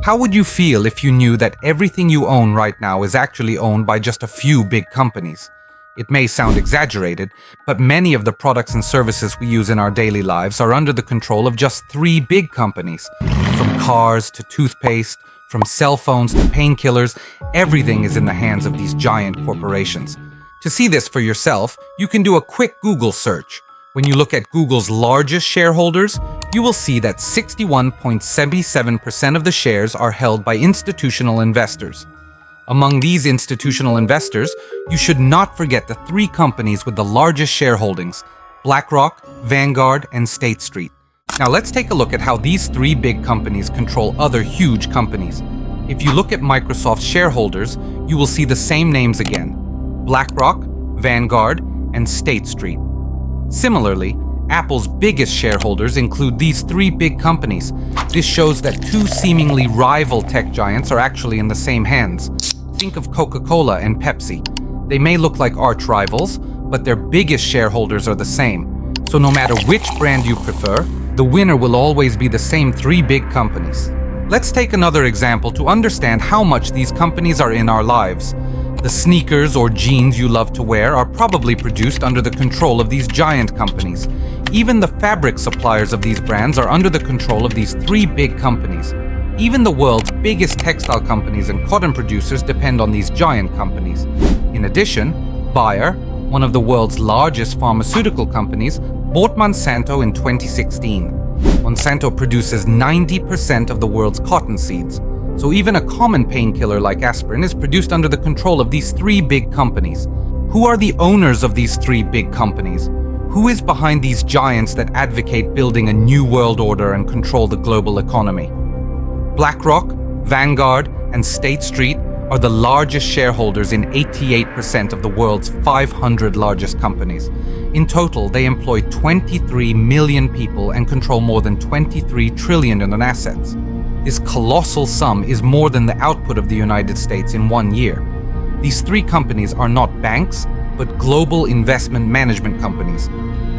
How would you feel if you knew that everything you own right now is actually owned by just a few big companies? It may sound exaggerated, but many of the products and services we use in our daily lives are under the control of just 3 big companies. From cars to toothpaste, from cell phones to painkillers, everything is in the hands of these giant corporations. To see this for yourself, you can do a quick Google search. When you look at Google's largest shareholders, you will see that 61.77% of the shares are held by institutional investors. Among these institutional investors, you should not forget the 3 companies with the largest shareholdings: BlackRock, Vanguard, and State Street. Now let's take a look at how these 3 big companies control other huge companies. If you look at Microsoft's shareholders, you will see the same names again: BlackRock, Vanguard, and State Street. Similarly, Apple's biggest shareholders include these 3 big companies. This shows that 2 seemingly rival tech giants are actually in the same hands. Think of Coca-Cola and Pepsi. They may look like arch rivals, but their biggest shareholders are the same. So no matter which brand you prefer, the winner will always be the same 3 big companies. Let's take another example to understand how much these companies are in our lives. The sneakers or jeans you love to wear are probably produced under the control of these giant companies. Even the fabric suppliers of these brands are under the control of these 3 big companies. Even the world's biggest textile companies and cotton producers depend on these giant companies. In addition, Bayer, one of the world's largest pharmaceutical companies, bought Monsanto in 2016. Monsanto produces 90% of the world's cotton seeds. So even a common painkiller like aspirin is produced under the control of these 3 big companies. Who are the owners of these 3 big companies? Who is behind these giants that advocate building a new world order and control the global economy? BlackRock, Vanguard, and State Street are the largest shareholders in 88% of the world's 500 largest companies. In total, they employ 23 million people and control more than 23 trillion in assets. This colossal sum is more than the output of the United States in 1 year. These 3 companies are not banks, but global investment management companies.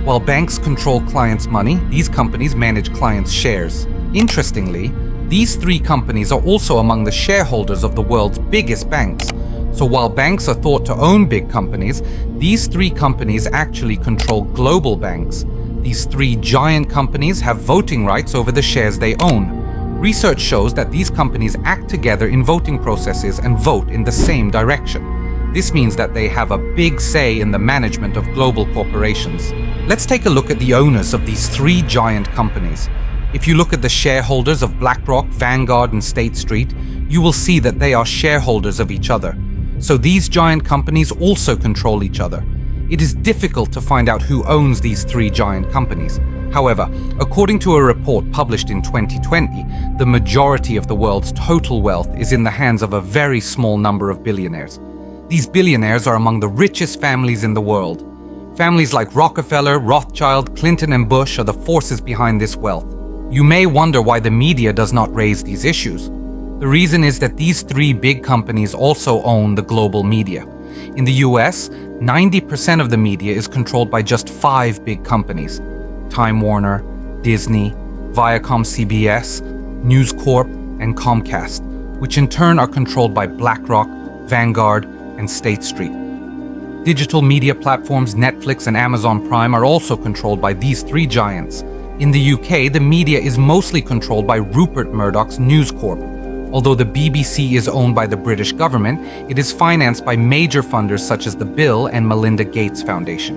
While banks control clients' money, these companies manage clients' shares. Interestingly, these 3 companies are also among the shareholders of the world's biggest banks. So while banks are thought to own big companies, these 3 companies actually control global banks. These 3 giant companies have voting rights over the shares they own. Research shows that these companies act together in voting processes and vote in the same direction. This means that they have a big say in the management of global corporations. Let's take a look at the owners of these 3 giant companies. If you look at the shareholders of BlackRock, Vanguard, and State Street, you will see that they are shareholders of each other. So these giant companies also control each other. It is difficult to find out who owns these 3 giant companies. However, according to a report published in 2020, the majority of the world's total wealth is in the hands of a very small number of billionaires. These billionaires are among the richest families in the world. Families like Rockefeller, Rothschild, Clinton, and Bush are the forces behind this wealth. You may wonder why the media does not raise these issues. The reason is that these 3 big companies also own the global media. In the US, 90% of the media is controlled by just 5 big companies: Time Warner, Disney, Viacom CBS, News Corp, and Comcast, which in turn are controlled by BlackRock, Vanguard, and State Street. Digital media platforms Netflix and Amazon Prime are also controlled by these 3 giants. In the UK, the media is mostly controlled by Rupert Murdoch's News Corp. Although the BBC is owned by the British government, it is financed by major funders such as the Bill and Melinda Gates Foundation.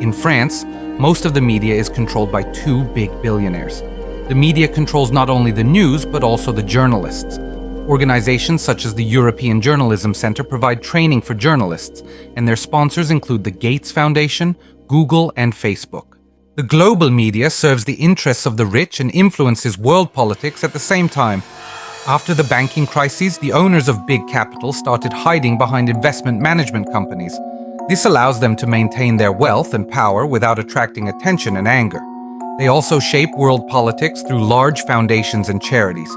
In France, most of the media is controlled by 2 big billionaires. The media controls not only the news, but also the journalists. Organizations such as the European Journalism Center provide training for journalists, and their sponsors include the Gates Foundation, Google, and Facebook. The global media serves the interests of the rich and influences world politics at the same time. After the banking crises, the owners of big capital started hiding behind investment management companies. This allows them to maintain their wealth and power without attracting attention and anger. They also shape world politics through large foundations and charities.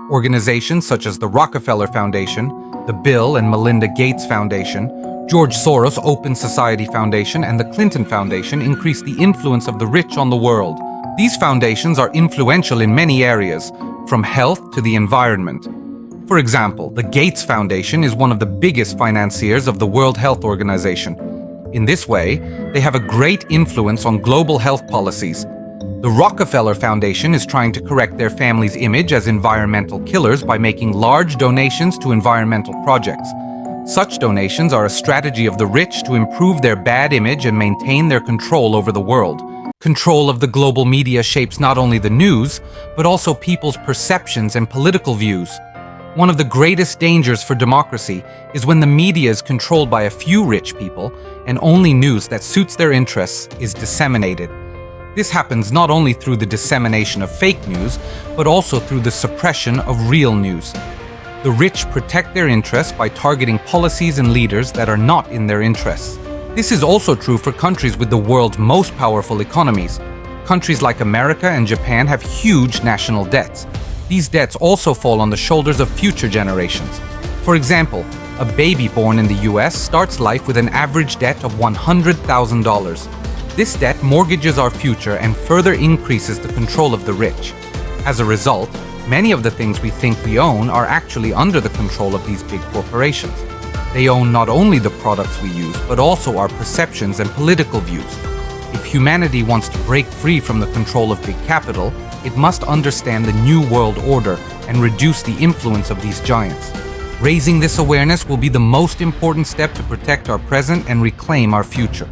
Organizations such as the Rockefeller Foundation, the Bill and Melinda Gates Foundation, George Soros Open Society Foundation, and the Clinton Foundation increase the influence of the rich on the world. These foundations are influential in many areas, from health to the environment. For example, the Gates Foundation is one of the biggest financiers of the World Health Organization. In this way, they have a great influence on global health policies. The Rockefeller Foundation is trying to correct their family's image as environmental killers by making large donations to environmental projects. Such donations are a strategy of the rich to improve their bad image and maintain their control over the world. Control of the global media shapes not only the news, but also people's perceptions and political views. One of the greatest dangers for democracy is when the media is controlled by a few rich people and only news that suits their interests is disseminated. This happens not only through the dissemination of fake news, but also through the suppression of real news. The rich protect their interests by targeting policies and leaders that are not in their interests. This is also true for countries with the world's most powerful economies. Countries like America and Japan have huge national debts. These debts also fall on the shoulders of future generations. For example, a baby born in the US starts life with an average debt of $100,000. This debt mortgages our future and further increases the control of the rich. As a result, many of the things we think we own are actually under the control of these big corporations. They own not only the products we use, but also our perceptions and political views. If humanity wants to break free from the control of big capital, it must understand the new world order and reduce the influence of these giants. Raising this awareness will be the most important step to protect our present and reclaim our future.